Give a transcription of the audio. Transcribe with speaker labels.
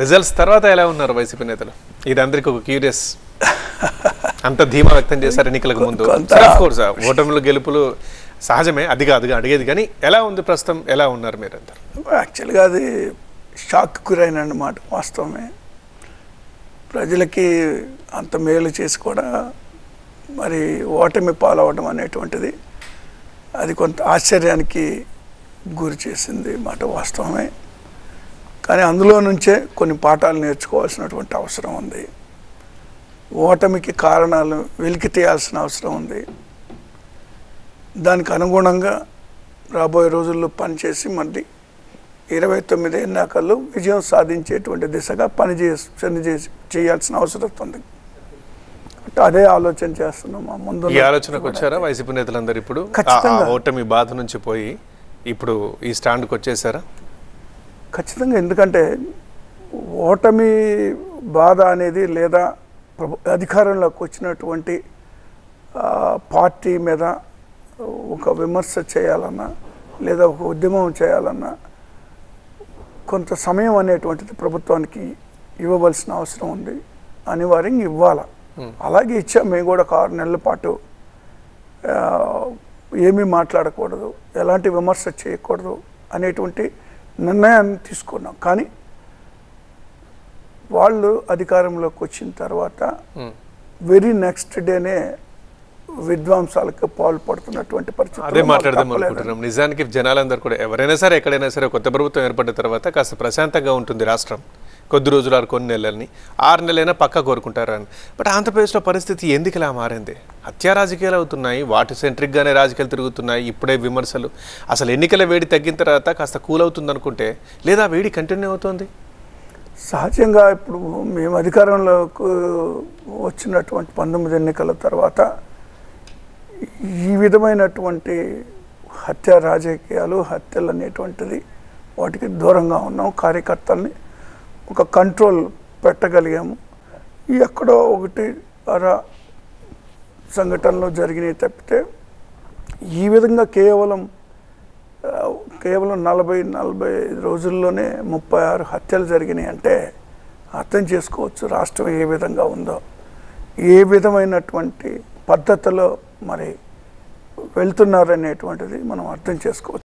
Speaker 1: Results తర్వాత ఎలా ఉన్నారు వైసీపీ నేతలు? ఇది అందరికీ ఒక క్యూరియస్. అంత ధీమా వ్యక్తం చేశారు ఎన్నికలకు ముందు. కోర్స్ ఓటములు గెలుపులు సహజమే, అది కాదుగా అడిగేది. కానీ ఎలా ఉంది ప్రస్తుతం, ఎలా ఉన్నారు మీరంతా?
Speaker 2: యాక్చువల్గా అది షాక్ గురైన అన్నమాట. వాస్తవమే, ప్రజలకి అంత మేలు చేసి కూడా మరి ఓటమి పాలవడం అనేటువంటిది అది కొంత ఆశ్చర్యానికి గురి చేసింది మాట. వాస్తవమే, కానీ అందులో నుంచే కొన్ని పాఠాలు నేర్చుకోవాల్సినటువంటి అవసరం ఉంది. ఓటమికి కారణాలు వెలికి తీయాల్సిన అవసరం ఉంది. దానికి అనుగుణంగా రాబోయే రోజుల్లో పనిచేసి మళ్ళీ 29 ఎన్నికల్లో విజయం సాధించేటువంటి దిశగా చేయాల్సిన అవసరం ఉంది. అదే ఆలోచన చేస్తున్నాం. ముందు
Speaker 1: ఈ ఆలోచనకు వచ్చారా వైసీపీ నేతలందరూ? ఇప్పుడు ఓటమి బాధ నుంచి పోయి ఇప్పుడు ఈ స్టాండ్కి వచ్చేసారా?
Speaker 2: ఖచ్చితంగా. ఎందుకంటే ఓటమి బాధ అనేది లేదా అధికారంలోకి వచ్చినటువంటి పార్టీ మీద ఒక విమర్శ చేయాలన్నా లేదా ఒక ఉద్యమం చేయాలన్నా కొంత సమయం అనేటువంటిది ప్రభుత్వానికి ఇవ్వవలసిన అవసరం ఉంది. అనివార్యంగా ఇవ్వాలి. అలాగే ఇచ్చాం. మేము కూడా ఒక 6 నెలల పాటు ఏమీ మాట్లాడకూడదు, ఎలాంటి విమర్శ చేయకూడదు అనేటువంటి నిర్ణయాన్ని తీసుకున్నాం. కానీ వాళ్ళు అధికారంలోకి వచ్చిన తర్వాత వెరీ నెక్స్ట్ డేనే విధ్వంసాలకు పాల్పడుతున్నటువంటి పరిస్థితి.
Speaker 1: అదే మాట్లాడదాం అనుకుంటున్నాం. నిజానికి జనాలందరూ కూడా ఎవరైనా సరే ఎక్కడైనా సరే కొత్త ప్రభుత్వం ఏర్పడిన తర్వాత కాస్త ప్రశాంతంగా ఉంటుంది రాష్ట్రం, కొద్ది రోజులు కొన్ని నెలలని, 6 నెలలైనా పక్కా కోరుకుంటారు అని. బట్ ఆంధ్రప్రదేశ్లో పరిస్థితి ఎందుకు ఇలా మారింది? హత్యా రాజకీయాలు అవుతున్నాయి, వాటి సెంట్రిక్గానే రాజకీయాలు తిరుగుతున్నాయి. ఇప్పుడే విమర్శలు. అసలు ఎన్నికల వేడి తగ్గిన తర్వాత కాస్త కూల్ అవుతుంది అనుకుంటే, లేదా వేడి కంటిన్యూ అవుతుంది?
Speaker 2: సహజంగా ఇప్పుడు మేము అధికారంలోకి వచ్చినటువంటి 19 ఎన్నికల తర్వాత ఈ విధమైనటువంటి హత్య రాజకీయాలు, హత్యలు అనేటువంటిది వాటికి దూరంగా ఉన్నాం. కార్యకర్తల్ని ఒక కంట్రోల్ పెట్టగలిగాము. ఎక్కడో ఒకటి అరా సంఘటనలు జరిగినాయి తప్పితే ఈ విధంగా కేవలం 40-45 రోజుల్లోనే 36 హత్యలు జరిగినాయి అంటే అర్థం చేసుకోవచ్చు రాష్ట్రం ఏ విధంగా ఉందో, ఏ విధమైనటువంటి పద్ధతిలో మరి వెళ్తున్నారనేటువంటిది మనం అర్థం చేసుకోవచ్చు.